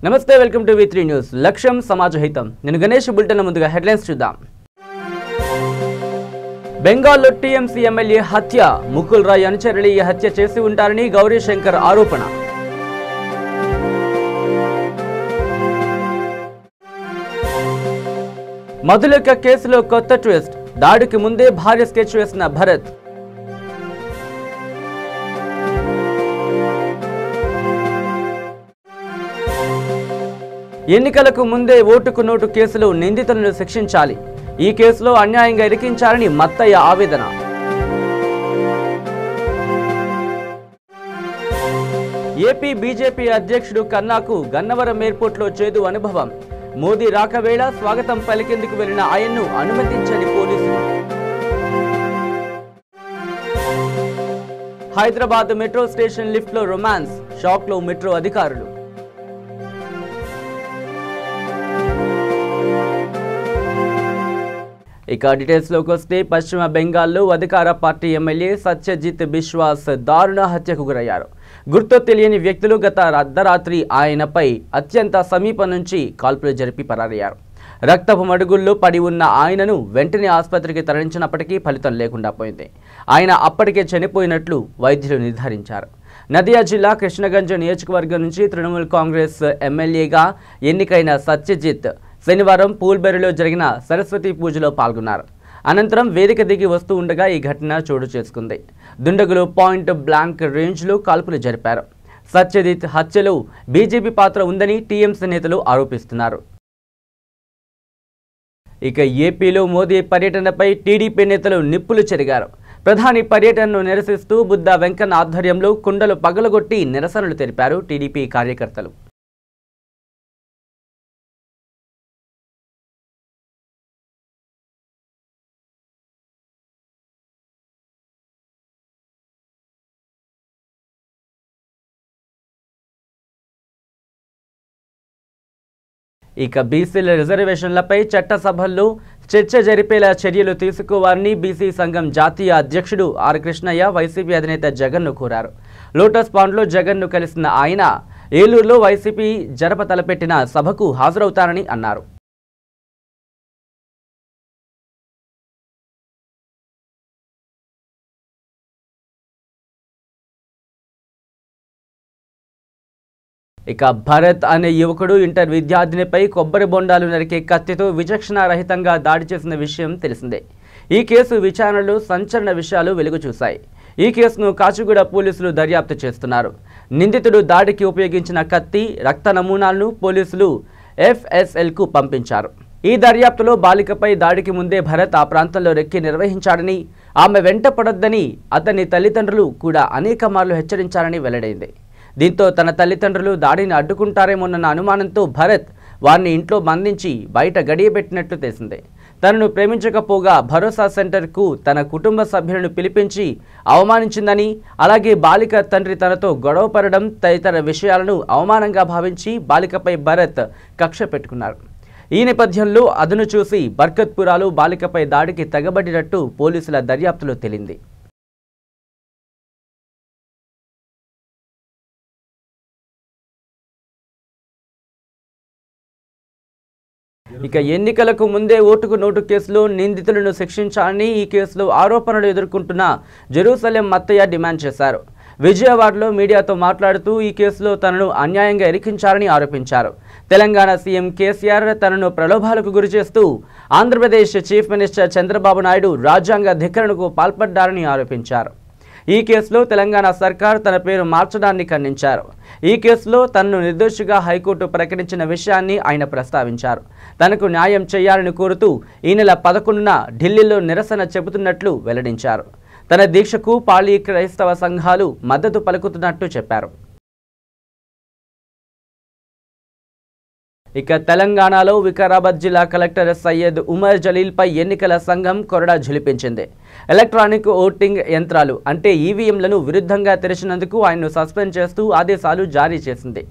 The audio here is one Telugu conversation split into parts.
నమస్తే వెల్కమ్ టు V3 న్యూస్ లక్ష్యం సమాజహితం నేను గణేష్ బులెటిన్ ముందుగా హెడ్లైన్స్ చూద్దాం బెంగాల్లో టీఎంసీ ఎమ్మెల్యే హత్య ముకుల్ రాయ్ అనుచరులు ఈ హత్య చేసి ఉంటారని గౌరీ శంకర్ ఆరోపణ మధులిక కేసులో కొత్త ట్విస్ట్ దాడికి ముందే భారీ స్కెచ్ వేసిన భరత్ ఎన్నికలకు ముందే ఓటుకు నోటు కేసులో నిందితులను శిక్షించాలి ఈ కేసులో అన్యాయంగా ఇరికించాలని మత్తయ్య ఆవేదన ఏపీ బీజేపీ అధ్యక్షుడు కన్నాకు గన్నవరం ఎయిర్పోర్ట్లో చేదు అనుభవం మోదీ రాకవేళ స్వాగతం పలికేందుకు వెళ్లిన ఆయన్ను అనుమతించని పోలీసులు హైదరాబాద్ మెట్రో స్టేషన్ లిఫ్ట్ లో రొమాన్స్ షాక్ లో మెట్రో అధికారులు ఇక డీటెయిల్స్ లోకి వస్తే పశ్చిమ బెంగాల్లో అధికార పార్టీ ఎమ్మెల్యే సత్యజిత్ బిశ్వాస్ దారుణ హత్యకు గురయ్యారు గుర్తు తెలియని వ్యక్తులు గత అర్ధరాత్రి ఆయనపై అత్యంత సమీపం నుంచి కాల్పులు జరిపి పరారయ్యారు రక్తపు మడుగుల్లో పడి ఉన్న ఆయనను వెంటనే ఆసుపత్రికి తరలించినప్పటికీ ఫలితం లేకుండా పోయింది ఆయన అప్పటికే చనిపోయినట్లు వైద్యులు నిర్ధారించారు నదియా జిల్లా కృష్ణగంజ్ నియోజకవర్గం నుంచి తృణమూల్ కాంగ్రెస్ ఎమ్మెల్యేగా ఎన్నికైన సత్యజిత్ శనివారం పూల్బెరిలో జరిగిన సరస్వతి పూజలో పాల్గొన్నారు అనంతరం వేదిక దిగి వస్తూ ఉండగా ఈ ఘటన చోటు చేసుకుంది దుండగులు పాయింట్ బ్లాంక్ రేంజ్లో కాల్పులు జరిపారు సత్యజిత్ హత్యలో బీజేపీ పాత్ర ఉందని టీఎంసీ నేతలు ఆరోపిస్తున్నారు ఇక ఏపీలో మోదీ పర్యటనపై టీడీపీ నేతలు నిప్పులు చెరిగారు ప్రధాని పర్యటనను నిరసిస్తూ బుద్ధ వెంకన్న ఆధ్వర్యంలో కుండలు పగలగొట్టి నిరసనలు తెలిపారు టీడీపీ కార్యకర్తలు ఇక బీసీల రిజర్వేషన్లపై చట్టసభల్లో చర్చ జరిపేలా చర్యలు తీసుకోవాలని బీసీ సంఘం జాతీయ అధ్యక్షుడు ఆర్ కృష్ణయ్య వైసీపీ అధినేత జగన్ను కోరారు లోటస్ పాండ్లో జగన్ను కలిసిన ఆయన ఏలూరులో వైసీపీ తలపెట్టిన సభకు హాజరవుతారని అన్నారు ఇక భరత్ అనే యువకుడు ఇంటర్ విద్యార్థినిపై కొబ్బరి బొండాలు నరికే కత్తితో విచక్షణారహితంగా దాడి చేసిన విషయం తెలిసిందే ఈ కేసు విచారణలో సంచలన విషయాలు వెలుగు చూశాయి ఈ కేసును కాచిగూడ పోలీసులు దర్యాప్తు చేస్తున్నారు నిందితుడు దాడికి ఉపయోగించిన కత్తి రక్త నమూనాలను పోలీసులు FSLకు పంపించారు ఈ దర్యాప్తులో బాలికపై దాడికి ముందే భరత్ ఆ ప్రాంతంలో రెక్కి నిర్వహించాడని ఆమె వెంట పడొద్దని అతని తల్లిదండ్రులు కూడా అనేక మార్లు హెచ్చరించారని వెల్లడైంది దీంతో తన తల్లిదండ్రులు దాడిని అడ్డుకుంటారేమోనన్న అనుమానంతో భరత్ వారిని ఇంట్లో బంధించి బయట గడియబెట్టినట్లు తెలిసిందే తనను ప్రేమించకపోగా భరోసా సెంటర్కు తన కుటుంబ సభ్యులను పిలిపించి అవమానించిందని అలాగే బాలిక తండ్రి తనతో గొడవ పడడం తదితర విషయాలను అవమానంగా భావించి బాలికపై భరత్ కక్ష పెట్టుకున్నారు ఈ నేపథ్యంలో అదును చూసి బర్కత్పురాలో బాలికపై దాడికి తెగబడినట్టు పోలీసుల దర్యాప్తులో తేలింది ఇక ఎన్నికలకు ముందే ఓటుకు నోటు కేసులో నిందితులను శిక్షించాలని ఈ కేసులో ఆరోపణలు ఎదుర్కొంటున్న జెరూసలేం మత్తయ్య డిమాండ్ చేశారు విజయవాడలో మీడియాతో మాట్లాడుతూ ఈ కేసులో తనను అన్యాయంగా ఇరికించారని ఆరోపించారు తెలంగాణ సీఎం కేసీఆర్ తనను ప్రలోభాలకు గురిచేస్తూ ఆంధ్రప్రదేశ్ చీఫ్ మినిస్టర్ చంద్రబాబు నాయుడు రాజ్యాంగ ధిక్కరణకు పాల్పడ్డారని ఆరోపించారు ఈ కేసులో తెలంగాణ సర్కార్ తన పేరు మార్చడాన్ని ఖండించారు ఈ కేసులో తనను నిర్దోషిగా హైకోర్టు ప్రకటించిన విషయాన్ని ఆయన ప్రస్తావించారు తనకు న్యాయం చేయాలని కోరుతూ ఈ నెల 11న ఢిల్లీలో నిరసన చెబుతున్నట్లు వెల్లడించారు తన దీక్షకు పాళీ క్రైస్తవ సంఘాలు మద్దతు పలుకుతున్నట్టు చెప్పారు ఇక తెలంగాణలో వికారాబాద్ జిల్లా కలెక్టర్ సయ్యద్ ఉమర్ జలీల్పై ఎన్నికల సంఘం కొరడా ఝులిపించింది ఎలక్ట్రానిక్ ఓటింగ్ యంత్రాలు అంటే ఈవీఎంలను విరుద్ధంగా తెరిచినందుకు ఆయన్ను సస్పెండ్ చేస్తూ ఆదేశాలు జారీ చేసింది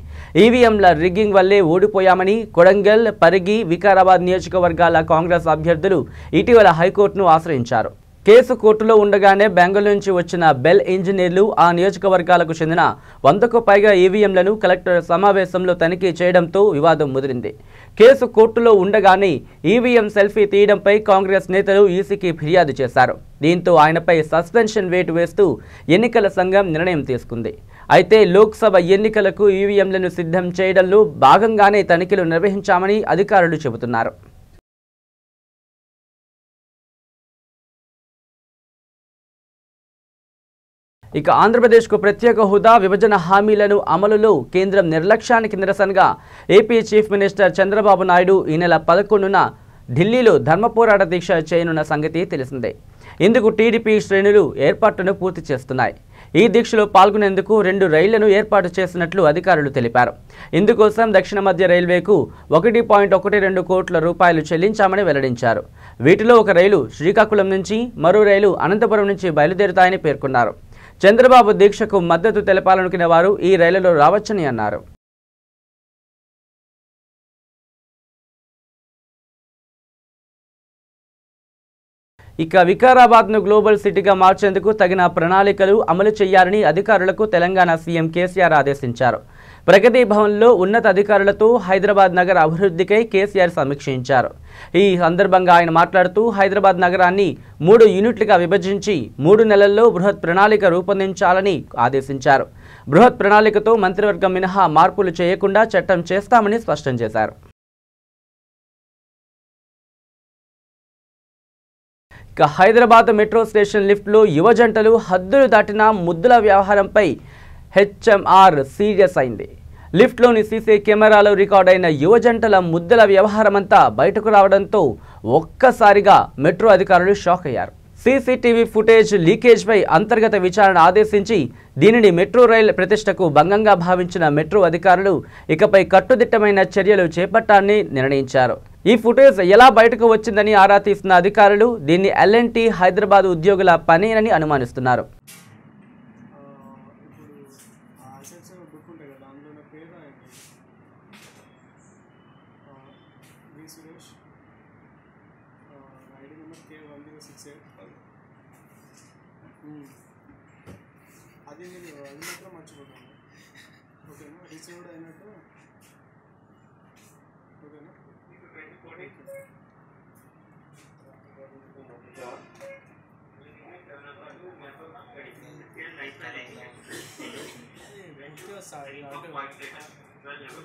ఈవీఎంల రిగ్గింగ్ వల్లే ఓడిపోయామని కొడంగల్ పరిగి వికారాబాద్ నియోజకవర్గాల కాంగ్రెస్ అభ్యర్థులు ఇటీవల హైకోర్టును ఆశ్రయించారు కేసు కోర్టులో ఉండగానే బెంగళూరు నుంచి వచ్చిన బెల్ ఇంజనీర్లు ఆ నియోజకవర్గాలకు చెందిన 100కు పైగా ఈవీఎంలను కలెక్టర్ సమావేశంలో తనిఖీ చేయడంతో వివాదం ముదిరింది. కేసు కోర్టులో ఉండగానే ఈవీఎం సెల్ఫీ తీయడంపై కాంగ్రెస్ నేతలు ఈసీకి ఫిర్యాదు చేశారు. దీంతో ఆయనపై సస్పెన్షన్ వేటు వేస్తూ ఎన్నికల సంఘం నిర్ణయం తీసుకుంది. అయితే లోక్సభ ఎన్నికలకు ఈవీఎంలను సిద్ధం చేయడంలో భాగంగానే తనిఖీలు నిర్వహించామని అధికారులు చెబుతున్నారు. ఇక ఆంధ్రప్రదేశ్కు ప్రత్యేక హోదా విభజన హామీలను అమలులో కేంద్రం నిర్లక్ష్యానికి నిరసనగా AP chief minister Chandrababu Naidu ఈ నెల 11న ఢిల్లీలో ధర్మ పోరాట దీక్ష చేయనున్న సంగతి తెలిసిందే. ఇందుకు టీడీపీ శ్రేణులు ఏర్పాట్లను పూర్తి చేస్తున్నాయి. ఈ దీక్షలో పాల్గొనేందుకు 2 రైళ్లను ఏర్పాటు చేసినట్లు అధికారులు తెలిపారు. ఇందుకోసం దక్షిణ మధ్య రైల్వేకు 1.12 కోట్ల రూపాయలు చెల్లించామని వెల్లడించారు. వీటిలో ఒక రైలు శ్రీకాకుళం నుంచి, మరో రైలు అనంతపురం నుంచి బయలుదేరుతాయని పేర్కొన్నారు. చంద్రబాబు దీక్షకు మద్దతు తెలపాలనుకునే వారు ఈ రైలులో రావచ్చని అన్నారు. ఇక వికారాబాద్ను గ్లోబల్ సిటీగా మార్చేందుకు తగిన ప్రణాళికలు అమలు చేయాలని అధికారులకు తెలంగాణ సీఎం కేసీఆర్ ఆదేశించారు. ప్రగతి భవన్లో ఉన్నత అధికారులతో హైదరాబాద్ నగర అభివృద్ధికై కేసీఆర్ సమీక్షించారు. ఈ సందర్భంగా ఆయన మాట్లాడుతూ హైదరాబాద్ నగరాన్ని 3 యూనిట్లుగా విభజించి 3 నెలల్లో బృహత్ ప్రణాళిక రూపొందించాలని ఆదేశించారు. బృహత్ ప్రణాళికతో మంత్రివర్గం మినహా మార్పులు చేయకుండా చట్టం చేస్తామని స్పష్టం చేశారు. ఇక హైదరాబాద్ మెట్రో స్టేషన్ లిఫ్ట్లో యువ జంటలు హద్దులు దాటిన ముద్దుల వ్యవహారంపై హెచ్ఎంఆర్ సీరియస్ అయింది. లిఫ్ట్లోని సీసీ కెమెరాలో రికార్డైన యువ జంటల ముద్దుల వ్యవహారమంతా బయటకు రావడంతో ఒక్కసారిగా మెట్రో అధికారులు షాక్ అయ్యారు. సీసీటీవీ ఫుటేజ్ లీకేజ్పై అంతర్గత విచారణ ఆదేశించి దీనిని మెట్రో రైల్ ప్రతిష్టకు భంగంగా భావించిన మెట్రో అధికారులు ఇకపై కట్టుదిట్టమైన చర్యలు చేపట్టాలని నిర్ణయించారు. ఈ ఫుటేజ్ ఎలా బయటకు వచ్చిందని ఆరా తీస్తున్న అధికారులు దీన్ని ఎల్ఎన్టీ హైదరాబాద్ ఉద్యోగుల పనేనని అనుమానిస్తున్నారు. అది నేను అది మాత్రం మర్చిపోతాను. ఓకేనా, రిసీవ్డ్ అయినట్టు. ఓకేనా,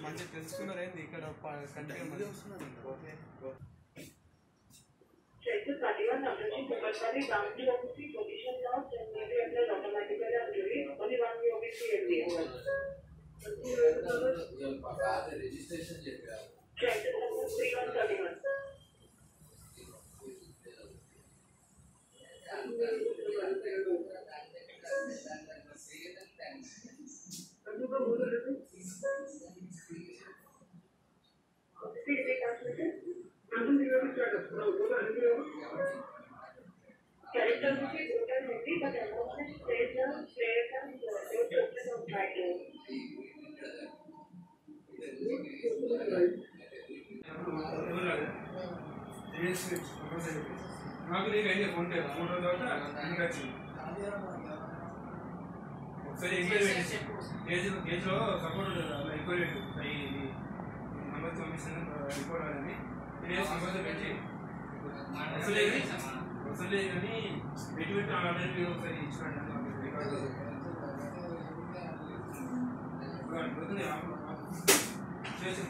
మంచిగా తెలుసుకున్నారేంది ఇక్కడ కంటిన్యూ వస్తున్నారు. నాకు నీకు అయితే ఫోన్ పే అమౌంట్ తర్వాత నీకు వచ్చింది. ఒకసారి కేజీలో సపోర్ట్ ఎంక్వైరీ నెంబర్ పంపిస్తాను రిపోర్ట్ అనేది నెంబర్ పెట్టి వసూలు కానీ పెట్టి ఆల్రెడీ ఒకసారి ఇచ్చినట్టు చేసి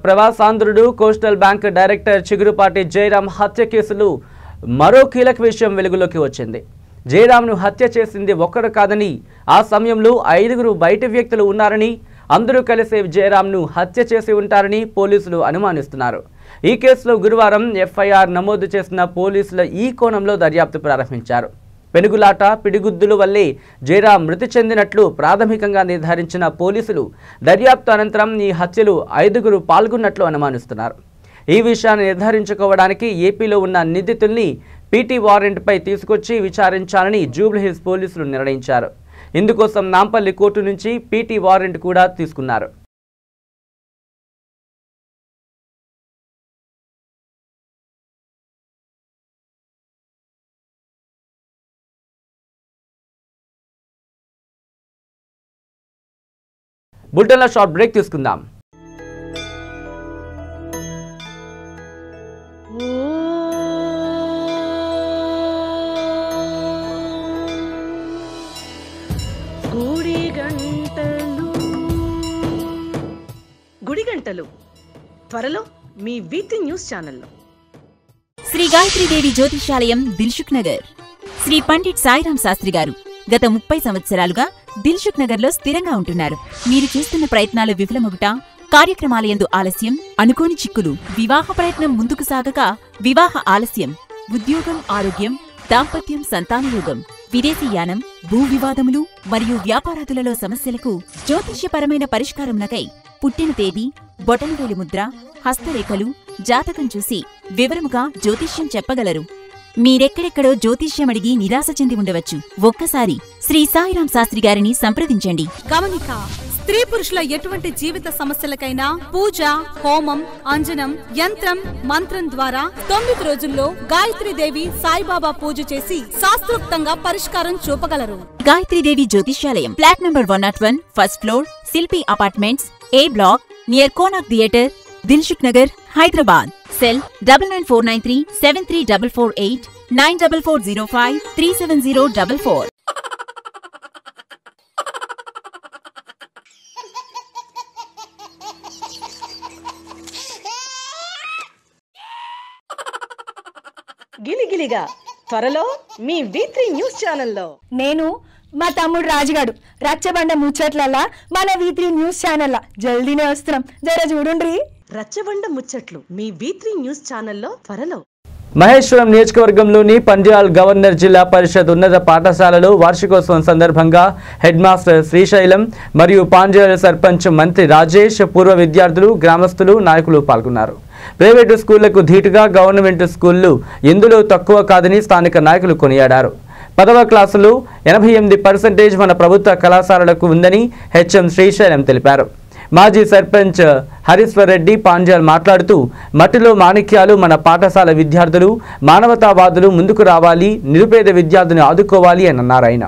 ప్రవాసాంధ్రుడు coastal bank director Chigurupati Jayaram హత్య కేసులో మరో కీలక విషయం వెలుగులోకి వచ్చింది. జయరాంను హత్య చేసింది ఒక్కరు కాదని, ఆ సమయంలో 5గురు బయటి వ్యక్తులు ఉన్నారని, అందరూ కలిసి జయరాంను హత్య చేసి ఉంటారని పోలీసులు అనుమానిస్తున్నారు. ఈ కేసులో గురువారం ఎఫ్ఐఆర్ నమోదు చేసిన పోలీసులు ఈ కోణంలో దర్యాప్తు ప్రారంభించారు. పెనుగులాట పిడిగుద్దుల వల్లే జయరాం మృతి చెందినట్లు ప్రాథమికంగా నిర్ధారించిన పోలీసులు దర్యాప్తు అనంతరం ఈ హత్యలు 5గురు పాల్గొన్నట్లు అనుమానిస్తున్నారు. ఈ విషయాన్ని నిర్ధారించుకోవడానికి ఏపీలో ఉన్న నిందితుల్ని పీటీ వారెంట్పై తీసుకొచ్చి విచారించాలని జూబ్లీహిల్స్ పోలీసులు నిర్ణయించారు. ఇందుకోసం నాంపల్లి కోర్టు నుంచి పీటీ వారెంట్ కూడా తీసుకున్నారు. బులెటిన్లో షార్ట్ బ్రేక్ తీసుకుందాం. గుడిగంటలు త్వరలో మీ వీతి న్యూస్ ఛానల్లో. శ్రీ గాయత్రీదేవి జ్యోతిషాలయం దిల్సుఖ్ నగర్. శ్రీ పండిట్ సాయిరాం శాస్త్రి గారు గత 30 సంవత్సరాలుగా దిల్సుఖ్ నగర్ లో స్థిరంగా ఉంటున్నారు. మీరు చేస్తున్న ప్రయత్నాలు విఫలమగుట, కార్యక్రమాలయందు ఆలస్యం, అనుకోని చిక్కులు, వివాహ ప్రయత్నం ముందుకు సాగక వివాహ ఆలస్యం, ఉద్యోగం ఆరోగ్యం, దాంపత్యం సంతానయోగం, విదేశీయానం, భూ వివాదములు మరియు వ్యాపారాదులలో సమస్యలకు జ్యోతిష్యపరమైన పరిష్కారమునకై పుట్టిన తేదీ, బొటనవేలి ముద్ర, హస్తరేఖలు, జాతకం చూసి వివరముగా జ్యోతిష్యం చెప్పగలరు. మీరెక్కడెక్కడో జ్యోతిష్యమడిగి నిరాశ చెంది ఉండవచ్చు. ఒక్కసారి శ్రీ సాయిరాం శాస్త్రి గారిని సంప్రదించండి. గమనిక: స్త్రీ పురుషుల ఎటువంటి జీవిత సమస్యలకైనా పూజ, హోమం, అంజనం, యంత్రం, మంత్రం ద్వారా 9 రోజుల్లో గాయత్రీదేవి సాయిబాబా పూజ చేసి శాస్త్రోక్తంగా పరిష్కారం చూపగలరు. గాయత్రీదేవి జ్యోతిష్యాలయం, flat number 101, first floor, Shilpi apartments, A block, near Konark theatre, Dilsukh Nagar, Hyderabad. Cell 9949373448 94405370444. గిలిగిలిగా త్వరలో మీ వీత్రి న్యూస్ ఛానల్లో. నేను మా తమ్ముడు రాజుగాడు రచ్చబండ ముచ్చట్లల్లా మన వీత్రి న్యూస్ ఛానల్ జల్దీనే వస్తున్నాం, జర చూడుండ్రి. రచ్చబండ ముచ్చట్లు మీ వీత్రి న్యూస్ ఛానల్లో త్వరలో. మహేశ్వరం నియోజకవర్గంలోని పండ్యాల్ గవర్నర్ జిల్లా పరిషత్ ఉన్నత పాఠశాలలో వార్షికోత్సవం సందర్భంగా హెడ్ మాస్టర్ శ్రీశైలం మరియు పాండ్యాల సర్పంచ్ మంత్రి రాజేష్, పూర్వ విద్యార్థులు, గ్రామస్తులు, నాయకులు పాల్గొన్నారు. ప్రైవేటు స్కూళ్లకు ధీటుగా గవర్నమెంట్ స్కూళ్లు ఎందులో తక్కువ కాదని స్థానిక నాయకులు కొనియాడారు. 10వ క్లాసులో 88% మన ప్రభుత్వ కళాశాలలకు ఉందని హెచ్ఎం శ్రీశైలం తెలిపారు. మాజీ సర్పంచ్ హరీశ్వర్ రెడ్డి పాండ్యాల్ మాట్లాడుతూ మట్టిలో మాణిక్యాలు మన పాఠశాల విద్యార్థులు, మానవతావాదులు ముందుకు రావాలి, నిరుపేద విద్యార్థులను ఆదుకోవాలి అని అన్నారు. ఆయన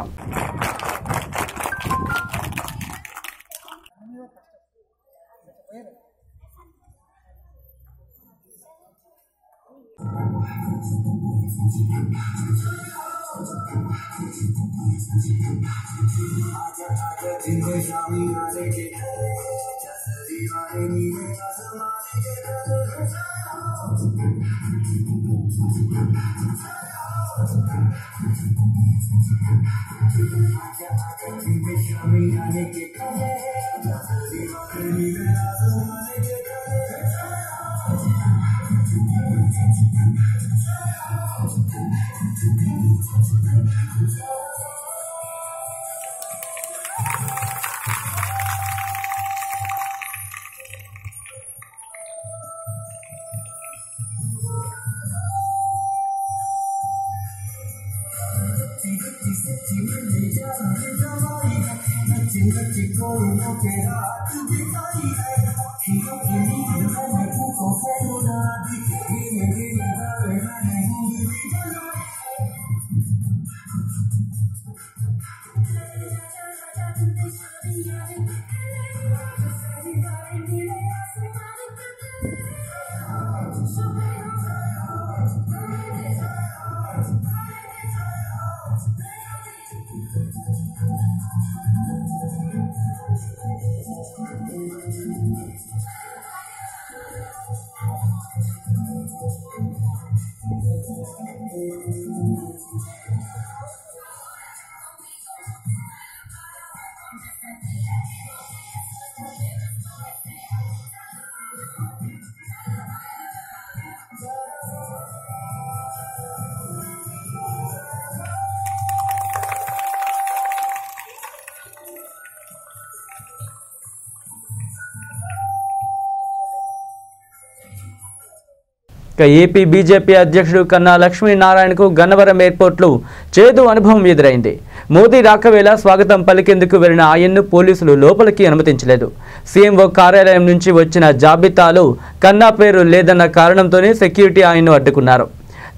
ఏపీ బీజేపీ అధ్యక్షుడు కన్నా లక్ష్మీనారాయణకు గన్నవరం ఎయిర్పోర్ట్లో చేదు అనుభవం ఎదురైంది. మోదీ రాకవేళ స్వాగతం పలికేందుకు వెళ్లిన ఆయన్ను పోలీసులు లోపలికి అనుమతించలేదు. సీఎంఓ కార్యాలయం నుంచి వచ్చిన జాబితాలో కన్నా పేరు లేదన్న కారణంతోనే సెక్యూరిటీ ఆయన్ను అడ్డుకున్నారు.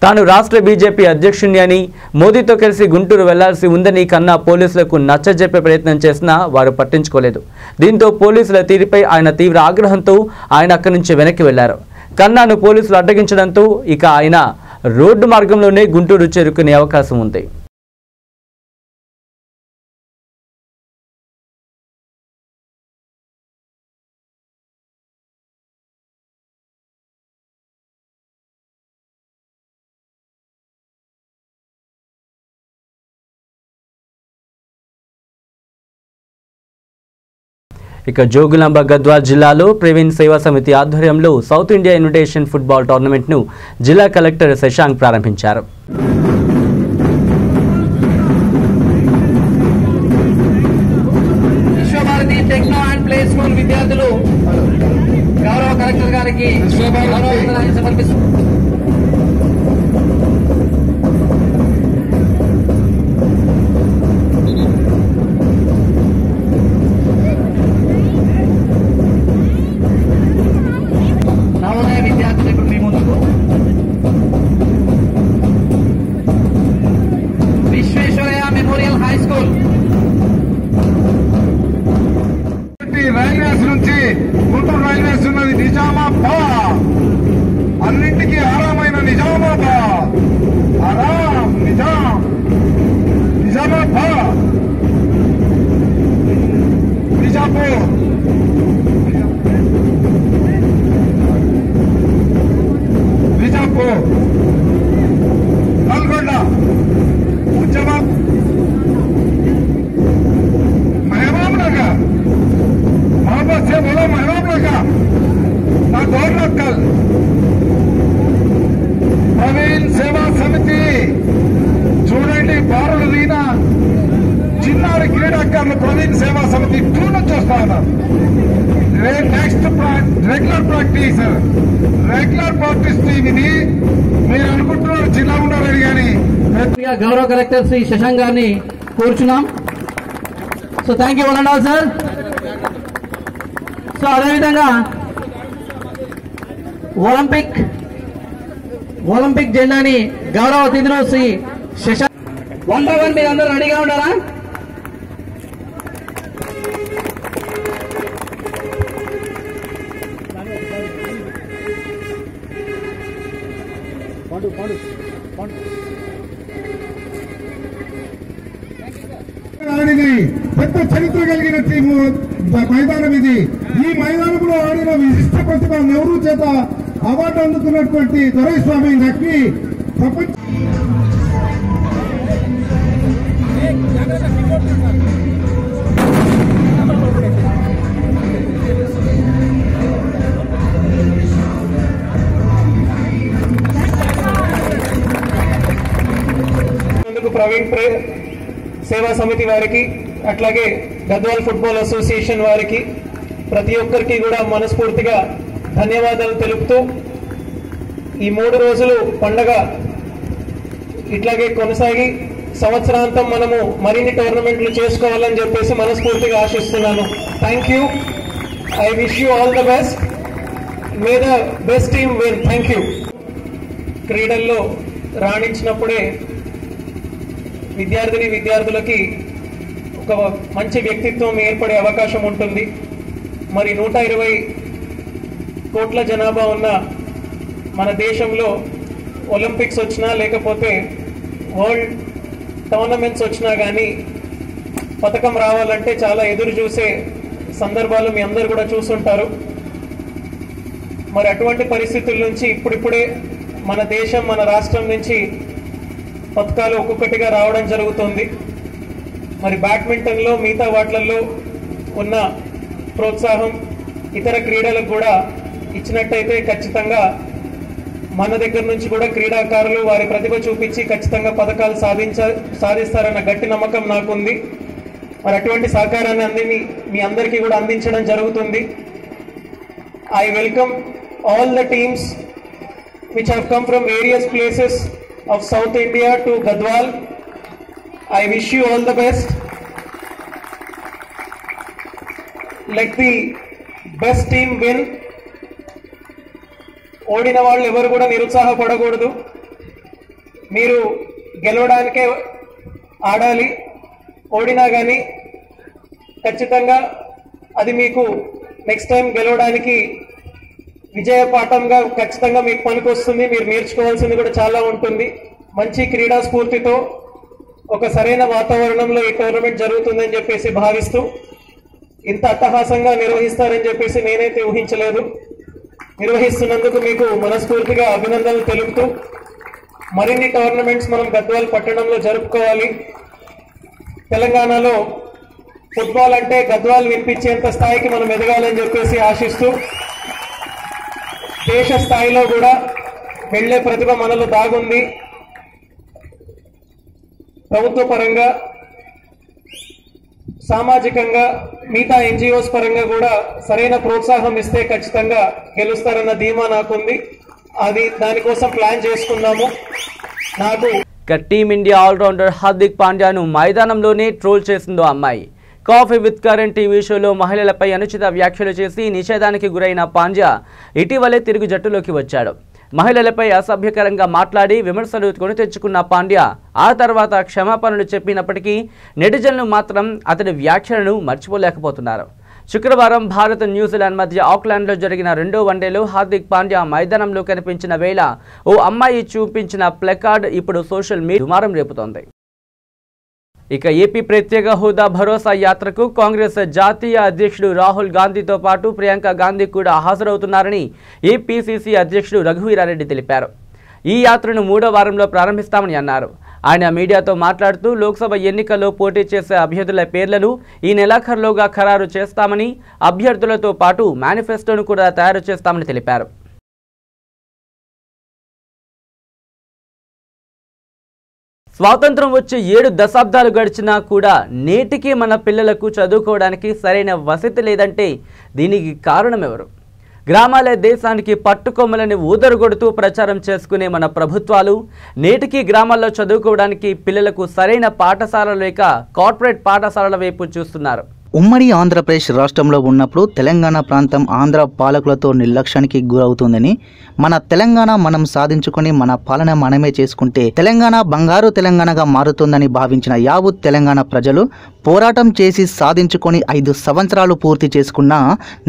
తాను రాష్ట్ర బీజేపీ అధ్యక్షుణ్ణి అని, మోదీతో కలిసి గుంటూరు వెళ్లాల్సి ఉందని కన్నా పోలీసులకు నచ్చజెప్పే ప్రయత్నం చేసినా వారు పట్టించుకోలేదు. దీంతో పోలీసుల తీరుపై ఆయన తీవ్ర ఆగ్రహంతో ఆయన అక్కడి నుంచి వెనక్కి వెళ్లారు. కన్నాను పోలీసులు అడ్డగించడంతో ఇక ఆయన రోడ్డు మార్గంలోనే గుంటూరు చేరుకునే అవకాశం ఉంది. ఇక జోగులాంబ గద్వాల్ జిల్లాలో ప్రవీణ్ సేవా సమితి ఆధ్వర్యంలో సౌత్ ఇండియా ఇన్విటేషన్ ఫుట్బాల్ టోర్నమెంట్ను జిల్లా కలెక్టర్ శశాంక్ ప్రారంభించారు. Vishwabharati techno and play school విద్యార్థులు గౌరవ కలెక్టర్ గారికి సమర్పిస్తున్నారు. రైల్వేస్ నుంచి గుంటూరు రైల్వేస్ ఉన్నది నిజామాబాద్, అన్నింటికీ ఆరామైన నిజామాబాద్, ఆరాం నిజామాబాద్, నిజాపూర్, నిజాపూర్, నల్గొండ, ఉజ్జమాబాద్, మహబూబ్ నగర్, मोहब्बत से बोलो महबूब लगा ना गौर कल प्रवीण सेवा समिति చూడండి బారులు వీణ చిన్నారి క్రీడాకారులు ప్రవీణ్ సేవా సమితి 2 నుంచి వస్తా ఉన్నారు. నెక్స్ట్ రెగ్యులర్ ప్రాక్టీస్ టీమ్ ఇది. మీరు అనుకుంటున్నారు జిల్లా ఉండాలని కానీ గౌరవ కలెక్టర్ శ్రీ శశాంక్ గారిని కోరుచున్నాం. So thank you all sir. So అదేవిధంగా ఒలింపిక్ జెండాని గౌరవ అతిథులు శ్రీ శశాంక్ 1 by 1 మీరు అందరూ రెడీగా ఉన్నారా? పెద్ద చరిత్ర కలిగిన టీము మైదానం ఇది. ఈ మైదానంలో ఆడిన విశిష్ట ప్రతిభ నెహ్రూ చేత అవార్డు అందుకున్నటువంటి దొరైస్వామి గారికి ప్రపంచ ప్రవీణ్ సేవా సమితి వారికి, అట్లాగే గద్వాల్ ఫుట్బాల్ అసోసియేషన్ వారికి, ప్రతి ఒక్కరికి కూడా మనస్ఫూర్తిగా ధన్యవాదాలు తెలుపుతూ ఈ 3 రోజులు పండగ ఇట్లాగే కొనసాగి సంవత్సరాంతం మనము మరిన్ని టోర్నమెంట్లు చేసుకోవాలని చెప్పేసి మనస్ఫూర్తిగా ఆశిస్తున్నాను. Thank you. I wish you all the best. May the best team win. Thank you. క్రీడల్లో రాణించినప్పుడే విద్యార్థులకి ఒక మంచి వ్యక్తిత్వం ఏర్పడే అవకాశం ఉంటుంది. మరి 120 కోట్ల జనాభా ఉన్న మన దేశంలో ఒలింపిక్స్ వచ్చినా లేకపోతే వరల్డ్ టోర్నమెంట్స్ వచ్చినా కానీ పథకం రావాలంటే చాలా ఎదురు చూసే సందర్భాలు మీ అందరు కూడా చూస్తుంటారు. మరి అటువంటి పరిస్థితుల నుంచి ఇప్పుడిప్పుడే మన దేశం, మన రాష్ట్రం నుంచి పథకాలు ఒక్కొక్కటిగా రావడం జరుగుతుంది. మరి బ్యాడ్మింటన్లో, మిగతా వాట్లలో ఉన్న ప్రోత్సాహం ఇతర క్రీడలకు కూడా ఇచ్చినట్టయితే ఖచ్చితంగా మన దగ్గర నుంచి కూడా క్రీడాకారులు వారి ప్రతిభ చూపించి ఖచ్చితంగా పథకాలు సాధిస్తారన్న గట్టి నమ్మకం నాకుంది. మరి అటువంటి సహకారాన్ని మీ అందరికీ కూడా అందించడం జరుగుతుంది. I welcome all the teams which have come from various places of South India to Gadwal. I wish you all the best. Let the best team win. ఓడిన వాళ్ళు ఎవరు కూడా నిరుత్సాహపడకూడదు. మీరు గెలవడానికే ఆడాలి. ఓడినా కానీ ఖచ్చితంగా అది మీకు నెక్స్ట్ టైం గెలవడానికి విజయ పాఠంగా ఖచ్చితంగా మీకు పనికొస్తుంది. మీరు నేర్చుకోవాల్సింది కూడా చాలా ఉంటుంది. మంచి క్రీడా స్ఫూర్తితో ఒక సరైన వాతావరణంలో ఈ టోర్నమెంట్ జరుగుతుందని చెప్పేసి భావిస్తూ ఇంత అట్టహాసంగా నిర్వహిస్తారని చెప్పేసి నేనైతే ఊహించలేదు. నిర్వహిస్తున్నందుకు మీకు మనస్ఫూర్తిగా అభినందనలు తెలుపుతూ మరిన్ని టోర్నమెంట్స్ మనం గద్వాల్ పట్టణంలో జరుపుకోవాలి. తెలంగాణలో ఫుట్బాల్ అంటే గద్వాల్ వినిపించేంత స్థాయికి మనం ఎదగాలని చెప్పేసి ఆశిస్తూ దేశ స్థాయిలో కూడా వెళ్లే ప్రతిభ మనలో దాగుంది. ప్రభుత్వ పరంగా, సామాజికంగా, మిగతా ఎన్జిఓస్ పరంగా కూడా సరైన ప్రోత్సాహం ఇస్తే ఖచ్చితంగా గెలుస్తారన్న ధీమా నాకుంది. దానికోసం ప్లాన్ చేసుకున్నాము. టీమిండియా ఆల్రౌండర్ హార్దిక్ పాండ్యాను మైదానంలోనే ట్రోల్ చేసిందో అమ్మాయి. కాఫీ విత్ కరణ్ టీవీ షోలో మహిళలపై అనుచిత వ్యాఖ్యలు చేసి నిషేధానికి గురైన పాండ్యా ఇటీవలే తిరుగు జట్టులోకి వచ్చాడు. మహిళలపై అసభ్యకరంగా మాట్లాడి విమర్శలు కొని తెచ్చుకున్న పాండ్యా ఆ తర్వాత క్షమాపణలు చెప్పినప్పటికీ నెటిజన్లు మాత్రం అతడి వ్యాఖ్యలను మర్చిపోలేకపోతున్నారు. శుక్రవారం భారత్ న్యూజిలాండ్ మధ్య ఆక్లాండ్లో జరిగిన 2వ వన్డేలో హార్దిక్ పాండ్యా మైదానంలో కనిపించిన వేళ ఓ అమ్మాయి చూపించిన ప్లకార్డ్ ఇప్పుడు సోషల్ మీడియా దుమారం రేపుతోంది. ఇక ఏపీ ప్రత్యేక హోదా భరోసా యాత్రకు కాంగ్రెస్ జాతీయ అధ్యక్షుడు రాహుల్ గాంధీతో పాటు ప్రియాంక గాంధీ కూడా హాజరవుతున్నారని ఏపీసీసీ అధ్యక్షుడు రఘువీరారెడ్డి తెలిపారు. ఈ యాత్రను 3వ వారంలో ప్రారంభిస్తామని అన్నారు. ఆయన మీడియాతో మాట్లాడుతూ లోక్సభ ఎన్నికల్లో పోటీ చేసే అభ్యర్థుల పేర్లను ఈ నెలాఖరులోగా ఖరారు చేస్తామని, అభ్యర్థులతో పాటు మేనిఫెస్టోను కూడా తయారు చేస్తామని తెలిపారు. స్వాతంత్రం వచ్చి 7 దశాబ్దాలు గడిచినా కూడా నేటికి మన పిల్లలకు చదువుకోవడానికి సరైన వసతి లేదంటే దీనికి కారణం ఎవరు? గ్రామాలే దేశానికి పట్టుకొమ్మలని ఊదరగొడుతూ ప్రచారం చేసుకునే మన ప్రభుత్వాలు నేటికి గ్రామాల్లో చదువుకోవడానికి పిల్లలకు సరైన పాఠశాలలు లేక కార్పొరేట్ పాఠశాలల వైపు చూస్తున్నారు. ఉమ్మడి ఆంధ్రప్రదేశ్ రాష్ట్రంలో ఉన్నప్పుడు తెలంగాణ ప్రాంతం ఆంధ్ర పాలకులతో నిర్లక్ష్యానికి గురవుతుందని, మన తెలంగాణ మనం సాధించుకొని మన పాలన మనమే చేసుకుంటే తెలంగాణ బంగారు తెలంగాణగా మారుతుందని భావించిన యావత్ తెలంగాణ ప్రజలు పోరాటం చేసి సాధించుకొని 5 సంవత్సరాలు పూర్తి చేసుకున్నా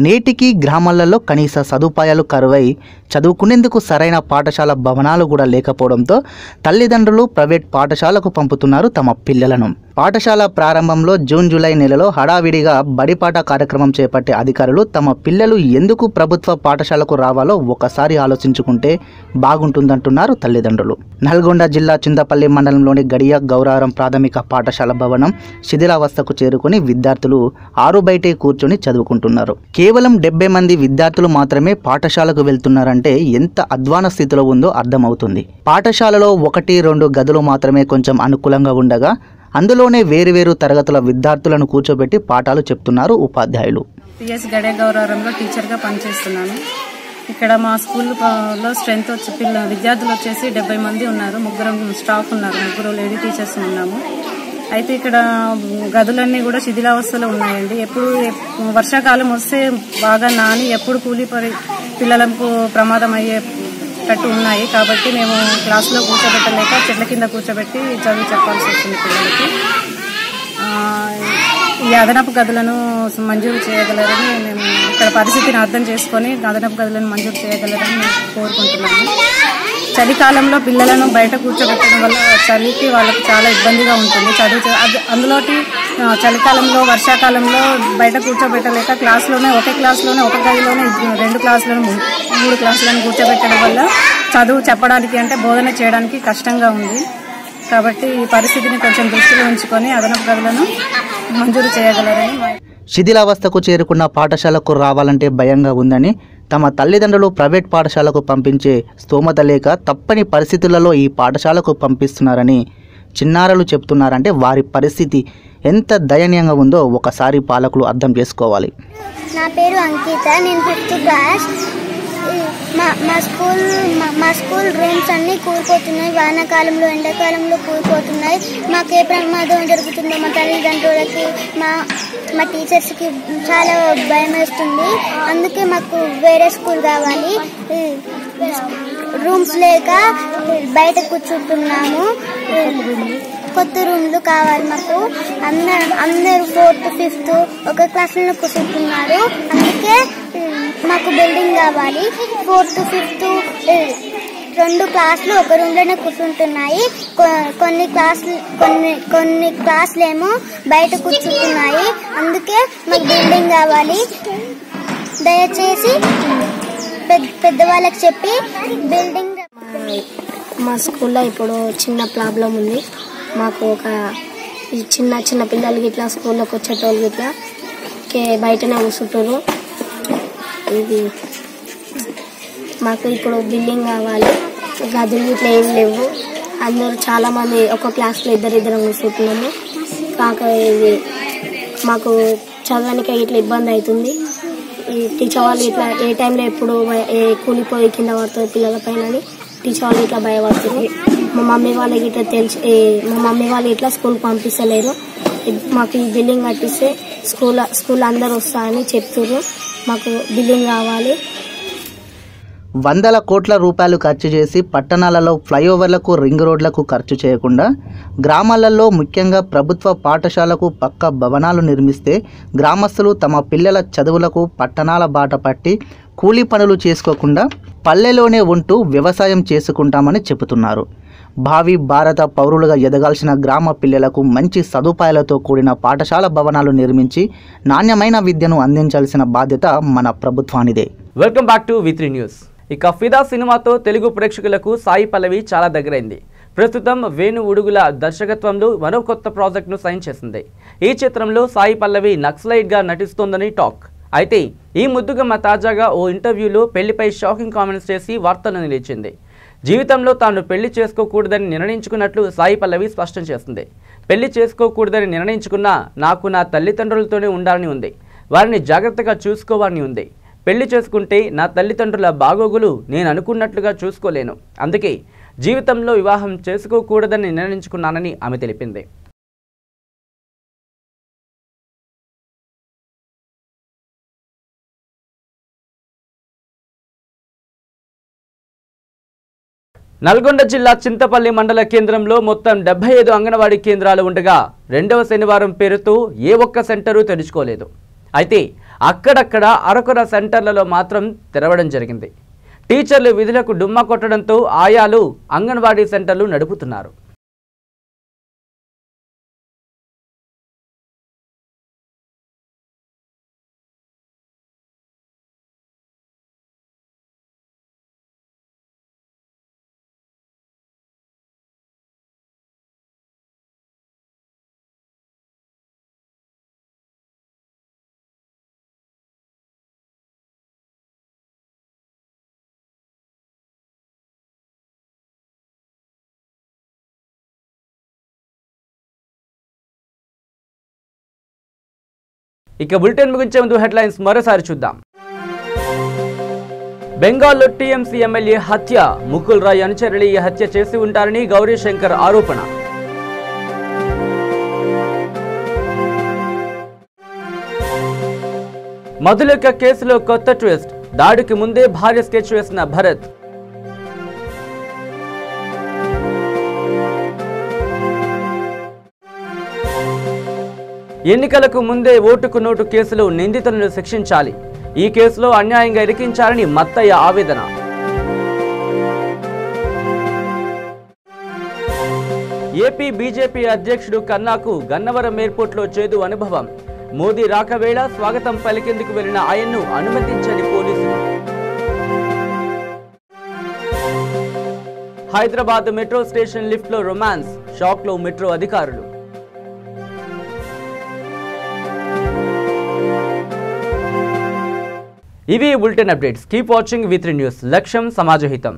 నేటికి గ్రామాలలో కనీస సదుపాయాలు కరువై చదువుకునేందుకు సరైన పాఠశాల భవనాలు కూడా లేకపోవడంతో తల్లిదండ్రులు ప్రైవేట్ పాఠశాలకు పంపుతున్నారు తమ పిల్లలను. పాఠశాల ప్రారంభంలో జూన్ జూలై నెలలో హడావిడిగా బడిపాట కార్యక్రమం చేపట్టే అధికారులు తమ పిల్లలు ఎందుకు ప్రభుత్వ పాఠశాలకు రావాలో ఒకసారి ఆలోచించుకుంటే బాగుంటుందంటున్నారు తల్లిదండ్రులు. నల్గొండ జిల్లా చింతపల్లి మండలంలోని గడియ గౌరారం ప్రాథమిక పాఠశాల భవనం శిథిలావస్థకు చేరుకుని విద్యార్థులు ఆరు బయటే కూర్చొని చదువుకుంటున్నారు. కేవలం 70 మంది విద్యార్థులు మాత్రమే పాఠశాలకు వెళ్తున్నారంటే ఎంత అధ్వాన స్థితిలో ఉందో అర్థమవుతుంది. పాఠశాలలో 1-2 గదులు మాత్రమే కొంచెం అనుకూలంగా ఉండగా అందులోనే వేరువేరు తరగతుల విద్యార్థులను కూర్చోబెట్టి పాఠాలు చెప్తున్నారు ఉపాధ్యాయులు. పిఎస్ గడే గౌరవరంలో టీచర్గా పనిచేస్తున్నాను. ఇక్కడ మా స్కూల్లో స్ట్రెంత్ వచ్చి విద్యార్థులు వచ్చేసి 70 మంది ఉన్నారు. 3 స్టాఫ్ ఉన్నారు, 3 లేడీ టీచర్స్ ఉన్నాము. అయితే ఇక్కడ గదులన్నీ కూడా శిథిలావస్థలో ఉన్నాయండి. ఎప్పుడు వర్షాకాలం వస్తే బాగా నాని ఎప్పుడు కూలిపడి పిల్లలకు ప్రమాదం అయ్యేటట్టు ఉన్నాయి. కాబట్టి మేము క్లాసులో కూర్చోబెట్టలేక చెట్ల కింద కూర్చోబెట్టి చదువు చెప్పాల్సి వస్తుంది పిల్లలకి. ఈ అదనపు గదులను మంజూరు చేయగలరని మేము ఇక్కడ పరిస్థితిని అర్థం చేసుకొని అదనపు గదులను మంజూరు చేయగలరని మేము కోరుకుంటున్నాము. చలికాలంలో పిల్లలను బయట కూర్చోబెట్టడం వల్ల చలికి వాళ్ళకి చాలా ఇబ్బందిగా ఉంటుంది. అందులోటి చలికాలంలో వర్షాకాలంలో బయట కూర్చోబెట్టలేక ఒకే క్లాస్లోనే ఒక గదిలోనే 2 క్లాసులను 3 క్లాసులను కూర్చోబెట్టడం వల్ల చదువు చెప్పడానికి అంటే బోధన చేయడానికి కష్టంగా ఉంది. కాబట్టి ఈ పరిస్థితిని కొంచెం దృష్టిలో ఉంచుకొని అదనపు గదులను మంజూరు చేయగలరని. శిథిలావస్థకు చేరుకున్న పాఠశాలకు రావాలంటే భయంగా ఉందని, తమ తల్లిదండ్రులు ప్రైవేట్ పాఠశాలకు పంపించే స్తోమత లేక తప్పని పరిస్థితులలో ఈ పాఠశాలకు పంపిస్తున్నారని చిన్నారులు చెప్తున్నారంటే వారి పరిస్థితి ఎంత దయనీయంగా ఉందో ఒకసారి పాలకులు అర్థం చేసుకోవాలి. నా పేరు అంకిత, నేను 5th క్లాస్. మా స్కూల్ రూమ్స్ అన్నీ కూలిపోతున్నాయి. వానాకాలంలో ఎండాకాలంలో కూలిపోతున్నాయి. మాకు ఏ ప్రమాదం జరుగుతుందో మా తల్లిదండ్రులకి మా టీచర్స్కి చాలా భయం వేస్తుంది. అందుకే మాకు వేరే స్కూల్ కావాలి. రూమ్స్ లేక బయట కూర్చుంటున్నాము. కొత్త రూమ్లు కావాలి మాకు. అందరూ 4th 5th ఒక క్లాసులో కూర్చుంటున్నారు. అందుకే మాకు బిల్డింగ్ కావాలి. 4th 5th 2 క్లాసులు ఒక రూమ్లోనే కూర్చుంటున్నాయి. కొన్ని క్లాసులు ఏమో బయట కూర్చుంటున్నాయి. అందుకే మాకు బిల్డింగ్ కావాలి. దయచేసి పెద్దవాళ్ళకి చెప్పి బిల్డింగ్. మా స్కూల్లో ఇప్పుడు చిన్న ప్రాబ్లం ఉంది. మాకు ఒక చిన్న పిల్లలకి ఇట్లా స్కూల్లోకి వచ్చేటోళ్ళు ఇట్లా బయటనే కూర్చుంటారు. ఇది మాకు ఇప్పుడు బిల్డింగ్ కావాలి. గదులు ఇట్లా ఏం లేవు. అందరూ చాలామంది ఒక క్లాస్లో ఇద్దరు కూర్చుంటున్నాము. కాక ఇది మాకు చదవడానికి ఇట్లా ఇబ్బంది అవుతుంది. ఈ టీచర్ వాళ్ళు ఇట్లా ఏ టైంలో ఎప్పుడు కూలిపోయి కింద పడుతుంది పిల్లల పైన అని టీచర్ వాళ్ళు ఇట్లా భయపడుతుంది. మా మమ్మీ వాళ్ళకి ఇట్లా మా మమ్మీ వాళ్ళు ఇట్లా స్కూల్కి పంపిస్తలేరు. మాకు ఈ బిల్డింగ్ కట్టిస్తే స్కూల్ అందరూ వస్తారని చెప్తున్నారు. మాకు బిల్డింగ్ కావాలి. వందల కోట్ల రూపాయలు ఖర్చు చేసి పట్టణాలలో ఫ్లైఓవర్లకు రింగ్ రోడ్లకు ఖర్చు చేయకుండా గ్రామాలలో ముఖ్యంగా ప్రభుత్వ పాఠశాలకు పక్క భవనాలు నిర్మిస్తే గ్రామస్తులు తమ పిల్లల చదువులకు పట్టణాల బాట పట్టి కూలీ పనులు చేసుకోకుండా పల్లెలోనే ఉంటూ వ్యవసాయం చేసుకుంటామని చెబుతున్నారు. భావి భారత పౌరులుగా ఎదగాల్సిన గ్రామ పిల్లలకు మంచి సదుపాయాలతో కూడిన పాఠశాల భవనాలు నిర్మించి నాణ్యమైన విద్యను అందించాల్సిన బాధ్యత మన ప్రభుత్వానిదే. Welcome back to V3 news. ఇక ఫిదా సినిమాతో తెలుగు ప్రేక్షకులకు సాయి పల్లవి చాలా దగ్గరైంది. ప్రస్తుతం వేణు ఉడుగుల దర్శకత్వంలో మరో కొత్త ప్రాజెక్ట్ను సైన్ చేసింది. ఈ చిత్రంలో సాయి పల్లవి నక్సలైట్గా నటిస్తోందని టాక్. అయితే ఈ ముద్దుగమ్మ తాజాగా ఓ ఇంటర్వ్యూలో పెళ్లిపై షాకింగ్ కామెంట్స్ చేసి వార్తలు నిలిచింది. జీవితంలో తాను పెళ్లి చేసుకోకూడదని నిర్ణయించుకున్నట్లు సాయి పల్లవి స్పష్టం చేస్తుంది. పెళ్లి చేసుకోకూడదని నిర్ణయించుకున్నా నాకు నా తల్లిదండ్రులతోనే ఉండాలని ఉంది. వారిని జాగ్రత్తగా చూసుకోవాలని ఉంది. పెళ్లి చేసుకుంటే నా తల్లిదండ్రుల బాగోగులు నేను అనుకున్నట్లుగా చూసుకోలేను. అందుకే జీవితంలో వివాహం చేసుకోకూడదని నిర్ణయించుకున్నానని ఆమె తెలిపింది. నల్గొండ జిల్లా చింతపల్లి మండల కేంద్రంలో మొత్తం 75 అంగన్వాడీ కేంద్రాలు ఉండగా రెండవ శనివారం పేరుతో ఏ ఒక్క సెంటరు తెరుచుకోలేదు. అయితే అక్కడక్కడ అరకొర సెంటర్లలో మాత్రం తెరవడం జరిగింది. టీచర్లు విధులకు డుమ్మా కొట్టడంతో ఆయాలు అంగన్వాడీ సెంటర్లు నడుపుతున్నారు. ఇక బులెటిన్ ముగించే ముందు హెడ్లైన్స్ మరోసారి చూద్దాం. బెంగాల్లో టీఎంసీ ఎమ్మెల్యే హత్య. ముకుల్ రాయ్ అనుచరులు ఈ హత్య చేసి ఉంటారని గౌరీశంకర్ ఆరోపణ. మధులిక కేసులో కొత్త ట్విస్ట్. దాడికి ముందే భార్య స్కెచ్ వేసిన భరత్. ఎన్నికలకు ముందే ఓటుకు నోటు కేసులో నిందితులను శిక్షించాలి. ఈ కేసులో అన్యాయంగా ఇరికించారని మత్తయ్య ఆవేదన. ఏపీ బీజేపీ అధ్యక్షుడు కన్నాకు గన్నవరం ఎయిర్పోర్ట్లో చేదు అనుభవం. మోదీ రాకవేళ స్వాగతం పలికేందుకు వెళ్లిన ఆయన్ను అనుమతించని పోలీసులు. హైదరాబాద్ మెట్రో స్టేషన్ లిఫ్ట్లో రొమాన్స్. షాక్లో మెట్రో అధికారులు. ఇవి bulletin updates. Keep watching V3 news. లక్ష్యం సమాజహితం.